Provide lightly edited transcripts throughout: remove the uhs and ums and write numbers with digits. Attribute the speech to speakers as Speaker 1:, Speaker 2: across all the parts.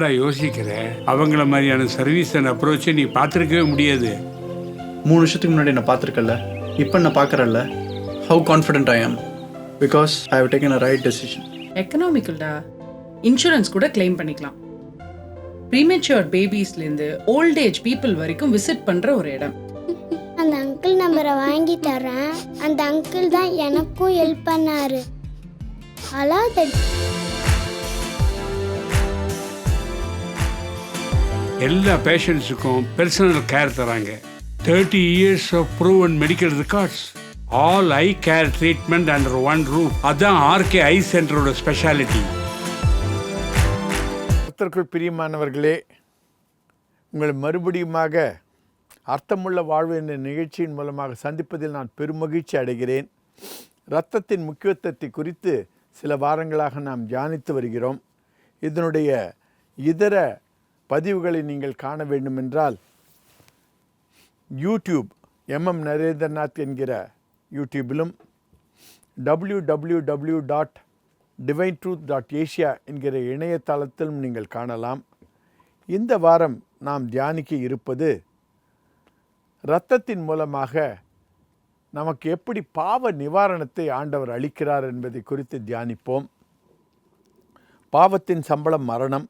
Speaker 1: என்னடா யோசிக்கிற? அவங்கள மாதிரியான சர்வீஸ் அண்ட் அப்ரோச்சை நீ பார்த்துருக்கவே முடியாது.
Speaker 2: 3 வருஷத்துக்கு முன்னாடி நான் பார்த்துருக்கல, இப்போ நான் பார்க்குறேன்ல. How confident I am because I have taken a right decision.
Speaker 3: எக்கனாமிக்கல்டா, இன்சூரன்ஸ் கூட கிளைம் பண்ணிக்கலாம். ப்ரீமெச்சூர் பேபிஸ்லேருந்து ஓல்ட் ஏஜ் பீப்புள் வரைக்கும் விசிட் பண்ணுற ஒரு இடம்.
Speaker 4: அந்த அங்கிள் நம்பரை வாங்கி தரேன். அந்த அங்கிள் தான் எனக்கும் ஹெல்ப் பண்ணாரு.
Speaker 1: எல்லா பேஷண்ட்ஸுக்கும் பர்சனல் கேர் தராங்க. 30 years of proven medical records. All eye care treatment under one roof. அதான் ஆர்கே ஐ சென்டரோட ஸ்பெஷாலிட்டி.
Speaker 5: கர்த்தருக்குள் பிரியமானவர்களே, உங்களை மறுபடியுமாக அர்த்தமுள்ள வாழ்வு என்ற நிகழ்ச்சியின் மூலமாக சந்திப்பதில் நான் பெருமகிழ்ச்சி அடைகிறேன். இரத்தத்தின் முக்கியத்துவத்தை குறித்து சில வாரங்களாக நாம் தியானித்து வருகிறோம். இதனுடைய இதர பதிவுகளை நீங்கள் காண வேண்டுமென்றால் யூடியூப் MM நரேந்திரநாத் என்கிற யூடியூபிலும் www.divintruth.asia என்கிற இணையதளத்திலும் நீங்கள் காணலாம். இந்த வாரம் நாம் தியானிக்க இருப்பது இரத்தத்தின் மூலமாக நமக்கு எப்படி பாவ நிவாரணத்தை ஆண்டவர் அளிக்கிறார் என்பதை குறித்து தியானிப்போம். பாவத்தின் சம்பளம் மரணம்.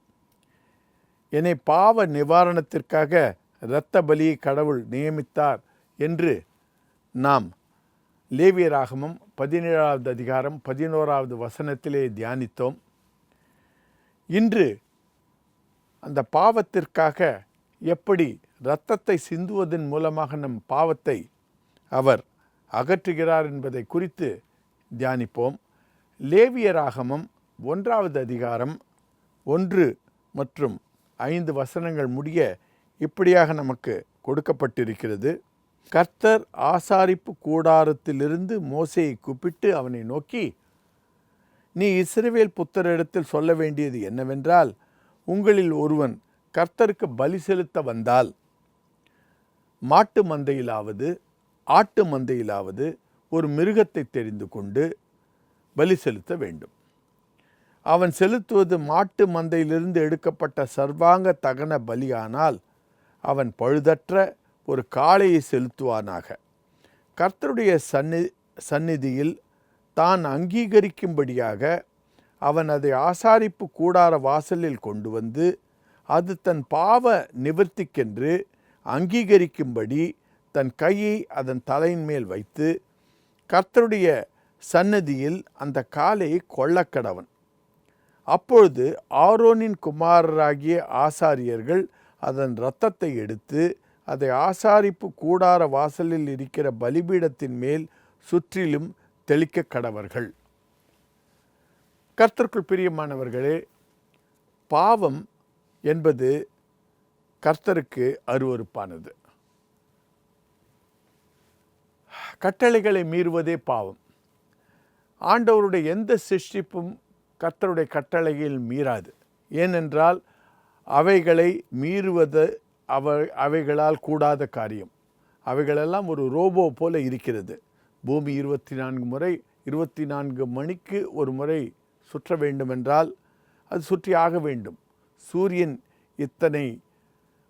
Speaker 5: என்னை பாவ நிவாரணத்திற்காக இரத்த பலியை கடவுள் நியமித்தார் என்று நாம் லேவியராகமம் 17வது அதிகாரம் 11வது வசனத்திலே தியானித்தோம். இன்று அந்த பாவத்திற்காக எப்படி இரத்தத்தை சிந்துவதன் மூலமாக நம் பாவத்தை அவர் அகற்றுகிறார் என்பதை குறித்து தியானிப்போம். லேவியராகமம் 1வது அதிகாரம் 1 மற்றும் 5 வசனங்கள் முடிய இப்படியாக நமக்கு கொடுக்கப்பட்டிருக்கிறது. கர்த்தர் ஆசாரிப்பு கூடாரத்திலிருந்து மோசேயை கூப்பிட்டு அவனை நோக்கி, நீ இஸ்ரவேல் புத்திரரிடத்தில் சொல்ல வேண்டியது என்னவென்றால், உங்களில் ஒருவன் கர்த்தருக்கு பலி செலுத்த வந்தால் மாட்டு மந்தையிலாவது ஆட்டு மந்தையிலாவது ஒரு மிருகத்தை தெரிந்து கொண்டு பலி செலுத்த வேண்டும். அவன் செலுத்துவது மாட்டு மந்தையிலிருந்து எடுக்கப்பட்ட சர்வாங்க தகன பலியானால் அவன் பழுதற்ற ஒரு காளையை செலுத்துவானாக. கர்த்தருடைய சந்நிதியில் தான் அங்கீகரிக்கும்படியாக அவன் அதை ஆசாரிப்பு கூடார வாசலில் கொண்டு வந்து அது தன் பாவ நிவர்த்திக்கென்று அங்கீகரிக்கும்படி தன் கையை அதன் தலையின் மேல் வைத்து கர்த்தருடைய சந்நிதியில் அந்த காளையை கொல்லக்கடவன். அப்பொழுது ஆரோனின் குமாரராகிய ஆசாரியர்கள் அதன் இரத்தத்தை எடுத்து அதை ஆசாரிப்பு கூடார வாசலில் இருக்கிற பலிபீடத்தின் மேல் சுற்றிலும் தெளிக்க கடவர்கள். கர்த்தருக்குள் பிரியமானவர்களே, பாவம் என்பது கர்த்தருக்கு அருவருப்பானது. கட்டளைகளை மீறுவதே பாவம். ஆண்டவருடைய எந்த சிருஷ்டிப்பும் கர்த்தருடைய கட்டளையில் மீறாது. ஏனென்றால் அவைகளை மீறுவது அவைகளால் கூடாத காரியம். அவைகளெல்லாம் ஒரு ரோபோ போல இருக்கிறது. பூமி 24 மணிக்கு ஒரு முறை சுற்ற வேண்டுமென்றால் அது சுற்றி ஆக வேண்டும். சூரியன் இத்தனை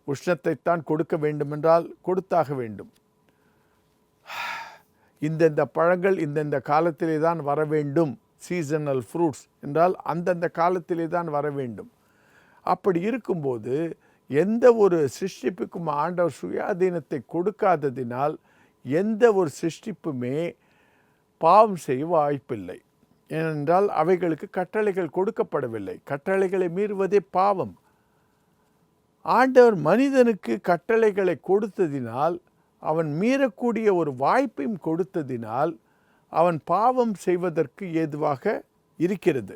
Speaker 5: உஷ்ணத்தைத்தான் கொடுக்க வேண்டுமென்றால் கொடுத்தாக வேண்டும். இந்தந்த பழங்கள் இந்தந்த காலத்திலே தான் வர வேண்டும். சீசனல் ஃப்ரூட்ஸ் என்றால் அந்தந்த காலத்திலே தான் வர வேண்டும். அப்படி இருக்கும்போது எந்த ஒரு சிருஷ்டிப்புக்கும் ஆண்டவர் சுயாதீனத்தை கொடுக்காததினால் எந்த ஒரு சிருஷ்டிப்புமே பாவம் செய்ய வாய்ப்பில்லை. ஏனென்றால் அவைகளுக்கு கட்டளைகள் கொடுக்கப்படவில்லை. கட்டளைகளை மீறுவதே பாவம். ஆண்டவர் மனிதனுக்கு கட்டளைகளை கொடுத்ததினால், அவன் மீறக்கூடிய ஒரு வாய்ப்பையும் கொடுத்ததினால் அவன் பாவம் செய்வதற்கு ஏதுவாக இருக்கிறது.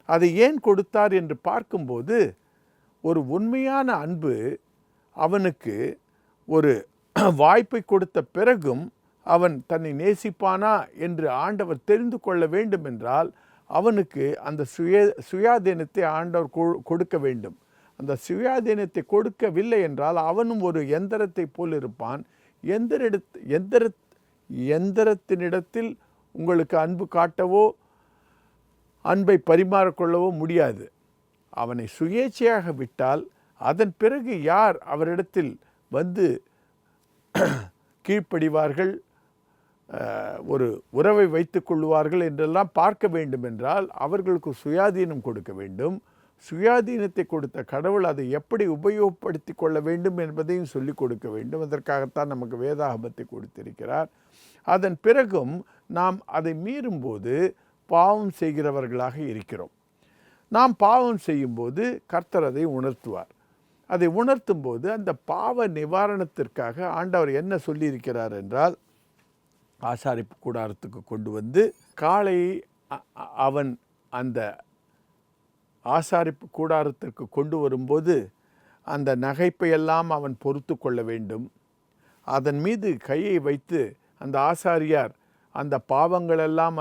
Speaker 5: அதை ஏன் கொடுத்தார் என்று பார்க்கும்போது, ஒரு உண்மையான அன்பு அவனுக்கு ஒரு வாய்ப்பை கொடுத்த பிறகும் அவன் தன்னை நேசிப்பானா என்று ஆண்டவர் தெரிந்து கொள்ள வேண்டும் என்றால் அவனுக்கு அந்த சுயாதீனத்தை ஆண்டவர் கொடுக்க வேண்டும். அந்த சுயாதீனத்தை கொடுக்கவில்லை என்றால் அவனும் ஒரு எந்திரத்தை போல் இருப்பான். எந்திரத்தினிடத்தில் உங்களுக்கு அன்பு காட்டவோ அன்பை பரிமாறிக்கொள்ளவோ முடியாது. அவனை சுயேட்சையாக விட்டால் அதன் பிறகு யார் அவரிடத்தில் வந்து கீழ்ப்படிவார்கள், ஒரு உறவை வைத்துக் கொள்வார்கள் என்றெல்லாம் பார்க்க வேண்டும் என்றால் அவர்களுக்கு சுயாதீனம் கொடுக்க வேண்டும். சுயாதீனத்தை கொடுத்த கடவுள் அதை எப்படி உபயோகப்படுத்தி கொள்ள வேண்டும் என்பதையும் சொல்லிக் கொடுக்க வேண்டும். அதற்காகத்தான் நமக்கு வேதாகமத்தை கொடுத்திருக்கிறார். அதன் பிறகும் நாம் அதை மீறும்போது பாவம் செய்கிறவர்களாக இருக்கிறோம். நாம் பாவம் செய்யும்போது கர்த்தர் அதை உணர்த்துவார். அதை உணர்த்தும் போது அந்த பாவ நிவாரணத்திற்காக ஆண்டவர் என்ன சொல்லியிருக்கிறார் என்றால், ஆசாரிப்பு கூடாரத்துக்கு கொண்டு வந்து காளையை அவன் அந்த ஆசாரிப்பு கூடாரத்திற்கு கொண்டு வரும்போது அந்த நகைப்பையெல்லாம் அவன் பொறுத்து கொள்ள வேண்டும். அதன் மீது கையை வைத்து அந்த ஆசாரியார் அந்த பாவங்களெல்லாம்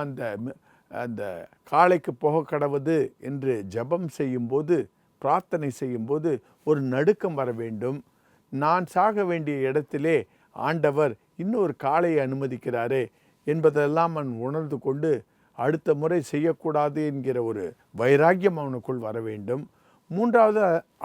Speaker 5: அந்த காளைக்கு போக கடவுது என்று ஜெபம் செய்யும்போது, பிரார்த்தனை செய்யும்போது ஒரு நடுக்கம் வர வேண்டும். நான் சாக வேண்டிய இடத்திலே ஆண்டவர் இன்னொரு காளையை அனுமதிக்கிறாரே என்பதெல்லாம் அவன் உணர்ந்து கொண்டு அடுத்த முறை செய்யக்கூடாது என்கிற ஒரு வைராக்கியம் அவனுக்குள் வர வேண்டும். மூன்றாவது,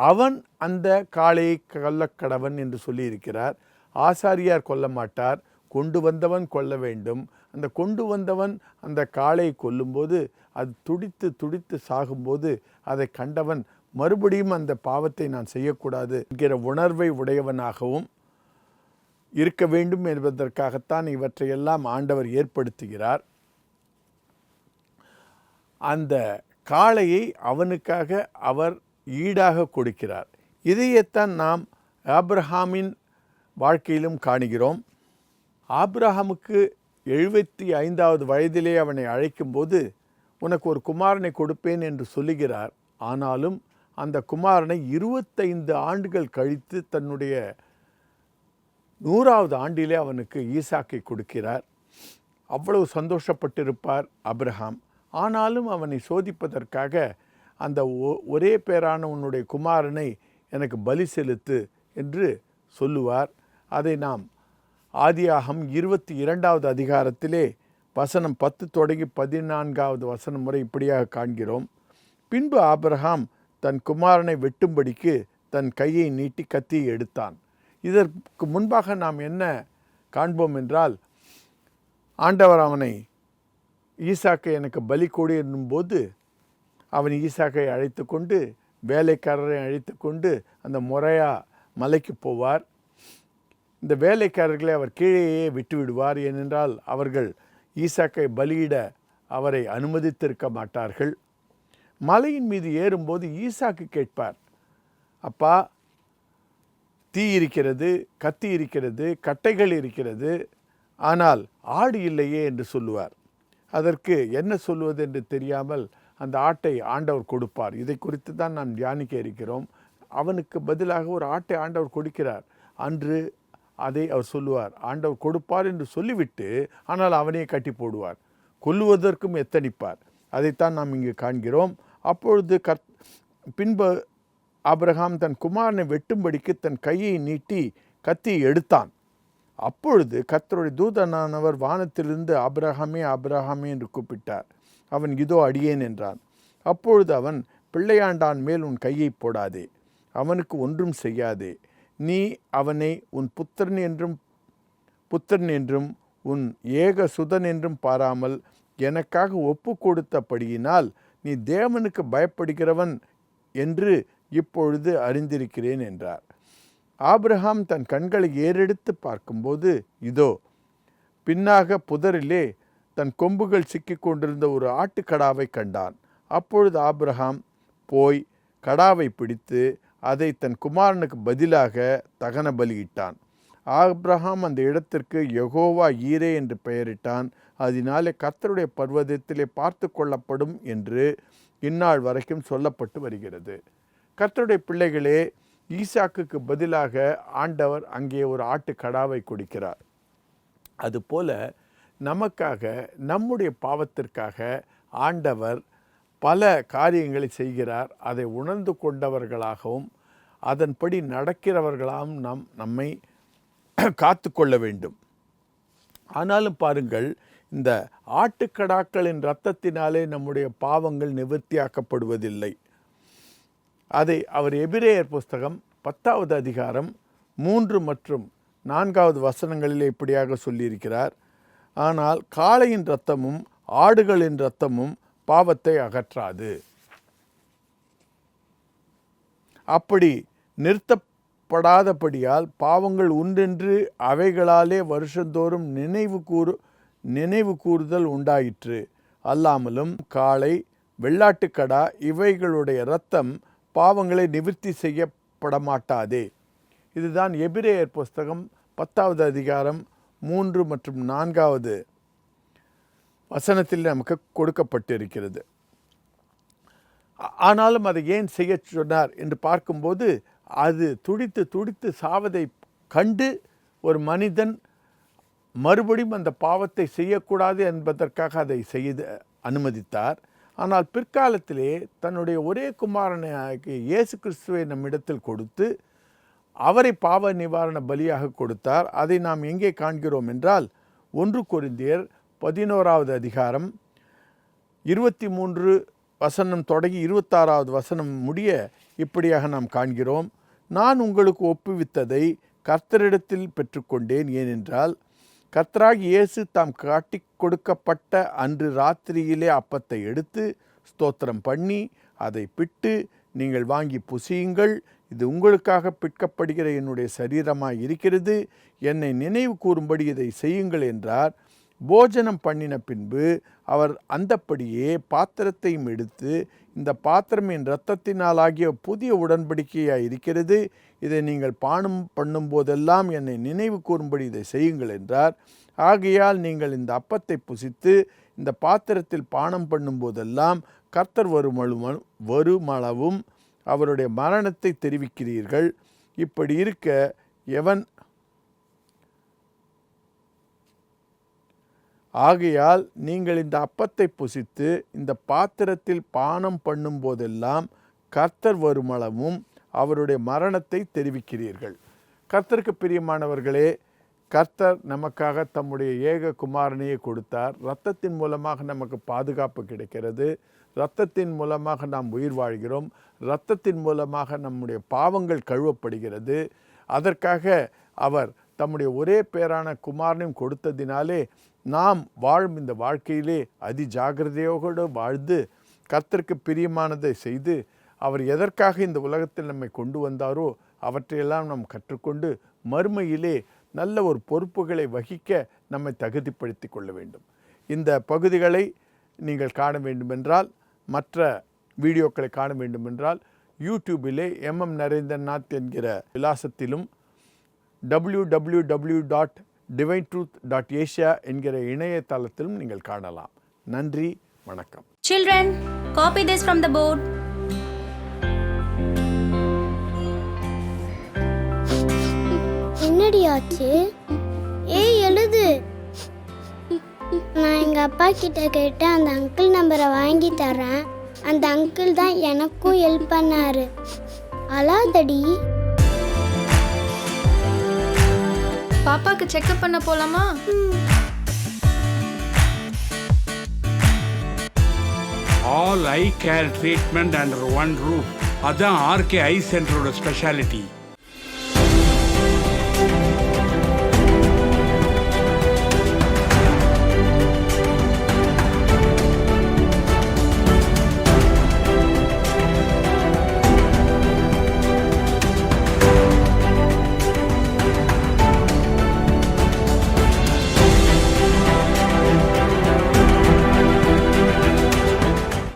Speaker 5: அவன் அந்த காளையை கொல்லக்கடவன் என்று சொல்லியிருக்கிறார். ஆசாரியார் கொல்ல மாட்டார், கொண்டு வந்தவன் கொல்ல வேண்டும். அந்த கொண்டு வந்தவன் அந்த காளையை கொல்லும்போது அது துடித்து துடித்து சாகும்போது அதை கண்டவன் மறுபடியும் அந்த பாவத்தை நான் செய்யக்கூடாது என்கிற உணர்வை உடையவனாகவும் இருக்க வேண்டும் என்பதற்காகத்தான் இவற்றையெல்லாம் ஆண்டவர் ஏற்படுத்துகிறார். அந்த காளையை அவனுக்காக அவர் ஈடாக கொடுக்கிறார். இதையத்தான் நாம் ஆபிரகாமின் வாழ்க்கையிலும் காணுகிறோம். ஆபிரகாமுக்கு 75வது வயதிலே அவனை அழைக்கும்போது உனக்கு ஒரு குமாரனை கொடுப்பேன் என்று சொல்லுகிறார். ஆனாலும் அந்த குமாரனை 25 ஆண்டுகள் கழித்து தன்னுடைய 100வது ஆண்டிலே அவனுக்கு ஈசாக்கை கொடுக்கிறார். அவ்வளவு சந்தோஷப்பட்டிருப்பார் ஆபிரகாம். ஆனாலும் அவனை சோதிப்பதற்காக அந்த ஒரே பேரான உன்னுடைய குமாரனை எனக்கு பலி செலுத்து என்று சொல்லுவார். அதை நாம் ஆதியாகமம் 22வது அதிகாரத்திலே வசனம் 10 தொடங்கி 14வது வசனம் முறை இப்படியாக காண்கிறோம். பின்பு ஆபிரகாம் தன் குமாரனை வெட்டும்படிக்கு தன் கையை நீட்டி கத்தியை எடுத்தான். இதற்கு முன்பாக நாம் என்ன காண்போம் என்றால், ஆண்டவர் அவனை ஈசாக்கை எனக்கு பலி கொடு என்னும்போது அவன் ஈசாக்கை அழைத்து கொண்டு வேலைக்காரரை அழைத்து கொண்டு அந்த மொரையா மலைக்கு போவார். இந்த வேலைக்காரர்களை அவர் கீழேயே விட்டு விடுவார். ஏனென்றால் அவர்கள் ஈசாக்கை பலியிட அவரை அனுமதித்திருக்க மாட்டார்கள். மலையின் மீது ஏறும்போது ஈசாக்கு கேட்பார், அப்பா, தீ இருக்கிறது, கத்தி இருக்கிறது, கட்டைகள் இருக்கிறது, ஆனால் ஆடு இல்லையே என்று சொல்லுவார். அதற்கு என்ன சொல்வது என்று தெரியாமல் அந்த ஆட்டை ஆண்டவர் கொடுப்பார். இதை குறித்து தான் நாம் தியானிக்க இருக்கிறோம். அவனுக்கு பதிலாக ஒரு ஆட்டை ஆண்டவர் கொடுக்கிறார். அன்று அதை அவர் சொல்லுவார், ஆண்டவர் கொடுப்பார் என்று சொல்லிவிட்டு ஆனால் அவனையே கட்டி போடுவார், கொல்லுவதற்கும் எத்தனிப்பார். அதைத்தான் நாம் இங்கு காண்கிறோம். அப்பொழுது பின்பு ஆபிரகாம் தன் குமாரனை வெட்டும்படிக்கு தன் கையை நீட்டி கத்தியை எடுத்தான். அப்பொழுது கர்த்தருடைய தூதனானவர் வானத்திலிருந்து ஆபிரகாமே ஆபிரகாமே என்று கூப்பிட்டார். அவன் இதோ அடியேன் என்றான். அப்பொழுது அவன், பிள்ளையாண்டான் மேல் உன் கையை போடாதே, அவனுக்கு ஒன்றும் செய்யாதே, நீ அவனை உன் புத்திரன் என்றும் உன் ஏக சுதன் என்றும் பாராமல் எனக்காக ஒப்பு கொடுத்தபடியினால் நீ தேவனுக்கு பயப்படுகிறவன் என்று இப்பொழுது அறிந்திருக்கிறேன் என்றார். ஆபிரகாம் தன் கண்களை ஏறெடுத்து பார்க்கும்போது இதோ பின்னாக புதரிலே தன் கொம்புகள் சிக்கி கொண்டிருந்த ஒரு ஆட்டுக்கடாவை கண்டான். அப்பொழுது ஆபிரகாம் போய் கடாவை பிடித்து அதை தன் குமாரனுக்கு பதிலாக தகன பலியிட்டான். ஆபிரகாம் அந்த இடத்திற்கு யெகோவா ஈரே என்று பெயரிட்டான். அதனாலே கர்த்தருடைய பர்வதத்திலே பார்த்து கொள்ளப்படும் என்று இந்நாள் வரைக்கும் சொல்லப்பட்டு வருகிறது. கர்த்தருடைய பிள்ளைகளே, ஈசாக்குக்கு பதிலாக ஆண்டவர் அங்கே ஒரு ஆட்டுக்கடாவை கொடுக்கிறார். அதுபோல நமக்காக, நம்முடைய பாவத்திற்காக ஆண்டவர் பல காரியங்களை செய்கிறார். அதை உணர்ந்து கொண்டவர்களாகவும் அதன்படி நடக்கிறவர்களாகவும் நாம் நம்மை காத்து கொள்ள வேண்டும். ஆனாலும் பாருங்கள், இந்த ஆட்டுக்கடாக்களின் இரத்தத்தினாலே நம்முடைய பாவங்கள் நிவர்த்தியாக்கப்படுவதில்லை. அதை அவர் எபிரேயர் புஸ்தகம் 10வது அதிகாரம் 3 மற்றும் 4வது வசனங்களிலே இப்படியாக சொல்லியிருக்கிறார். ஆனால் காளையின் இரத்தமும் ஆடுகளின் இரத்தமும் பாவத்தை அகற்றாது. அப்படி நிறுத்தப்படாதபடியால் பாவங்கள் உண்டென்று அவைகளாலே வருஷந்தோறும் நினைவு கூறுதல் உண்டாயிற்று. அல்லாமலும் காளை, வெள்ளாட்டுக்கடா இவைகளுடைய இரத்தம் பாவங்களை நிவர்த்தி செய்யப்பட மாட்டாதே. இதுதான் எபிரேயர் புஸ்தகம் 10வது அதிகாரம் 3 மற்றும் 4வது வசனத்தில் நமக்கு கொடுக்கப்பட்டிருக்கிறது. ஆனாலும் அதை ஏன் செய்ய சொன்னார் என்று பார்க்கும்போது, அது துடித்து துடித்து சாவதை கண்டு ஒரு மனிதன் மறுபடியும் அந்த பாவத்தை செய்யக்கூடாது என்பதற்காக அதை செய்து அனுமதித்தார். ஆனால் பிற்காலத்திலே தன்னுடைய ஒரே குமாரனாகிய இயேசு கிறிஸ்துவை நம்மிடத்தில் கொடுத்து அவரை பாவ நிவாரண பலியாக கொடுத்தார். அதை நாம் எங்கே காண்கிறோம் என்றால் 1 கொரிந்தியர் 11வது அதிகாரம் 23 வசனம் தொடங்கி 26வது வசனம் முடிய இப்படியாக நாம் காண்கிறோம். நான் உங்களுக்கு ஒப்புவித்ததை கர்த்தரிடத்தில் பெற்றுக்கொண்டேன். ஏனென்றால் கர்த்தராகி இயேசு தாம் காட்டி கொடுக்கப்பட்ட அன்று ராத்திரியிலே அப்பத்தை எடுத்து ஸ்தோத்திரம் பண்ணி அதை பிட்டு, நீங்கள் வாங்கி புசியுங்கள், இது உங்களுக்காக பிற்கப்படுகிற என்னுடைய சரீரமாய் இருக்கிறது, என்னை நினைவு கூறும்படி இதை செய்யுங்கள் என்றார். போஜனம் பண்ணின பின்பு அவர் அந்தப்படியே பாத்திரத்தையும் எடுத்து, இந்த பாத்திரம் என் இரத்தத்தினாலாகிய புதிய உடன்படிக்கையாய் இருக்கிறது, இதை நீங்கள் பானம் பண்ணும் போதெல்லாம் என்னை நினைவு கூறும்படி இதை செய்யுங்கள் என்றார். ஆகையால் நீங்கள் இந்த அப்பத்தை புசித்து இந்த பாத்திரத்தில் பானம் பண்ணும் போதெல்லாம் கர்த்தர் வருமளவும் அவருடைய மரணத்தை தெரிவிக்கிறீர்கள். இப்படி இருக்க ஆகையால் நீங்கள் இந்த அப்பத்தை புசித்து இந்த பாத்திரத்தில் பானம் பண்ணும் போதெல்லாம் கர்த்தர் வருமளவும் அவருடைய மரணத்தை தெரிவிக்கிறீர்கள். கர்த்தருக்கு பிரியமானவர்களே, கர்த்தர் நமக்காக தம்முடைய ஏக குமாரனையே கொடுத்தார். இரத்தத்தின் மூலமாக நமக்கு பாதுகாப்பு கிடைக்கிறது. இரத்தத்தின் மூலமாக நாம் உயிர் வாழ்கிறோம். இரத்தத்தின் மூலமாக நம்முடைய பாவங்கள் கழுவப்படுகிறது. அதற்காக அவர் தம்முடைய ஒரே பேரான குமாரனையும் கொடுத்ததினாலே நாம் வாழும் இந்த வாழ்க்கையிலே அதி ஜாக்கிரதையோடு வாழ்ந்து கர்த்தருக்கு பிரியமானதை செய்து, அவர் எதற்காக இந்த உலகத்தில் நம்மை கொண்டு வந்தாரோ அவற்றையெல்லாம் நாம் கற்றுக்கொண்டு மறுமையிலே நல்ல ஒரு பொறுப்புகளை வகிக்க நம்மை தகுதிப்படுத்தி கொள்ள வேண்டும். இந்த பகுதிகளை நீங்கள் காண வேண்டுமென்றால், மற்ற வீடியோக்களை காண வேண்டுமென்றால் யூடியூபிலே நரேந்திரநாத் என்கிற விலாசத்திலும் www.divinetruth.asia என்கிற இணையதளத்திலும் நீங்கள் காணலாம். நன்றி, வணக்கம்.
Speaker 6: Children, copy this from the board.
Speaker 4: என்னடி ஆச்சு? ஏய் எழுது. நான் எங்க அப்பா கிட்ட கேட்டு அந்த அங்கிள் நம்பரை வாங்கி தரேன். அந்த அங்கிள் தான் எனக்கும் ஹெல்ப் பண்ணாரு. அழாதடி.
Speaker 6: பாப்பாக்கு செக்அப் பண்ண போலாமா?
Speaker 1: All eye care treatment under one roof. அதான் RK ஐ சென்டரோட ஸ்பெஷாலிட்டி.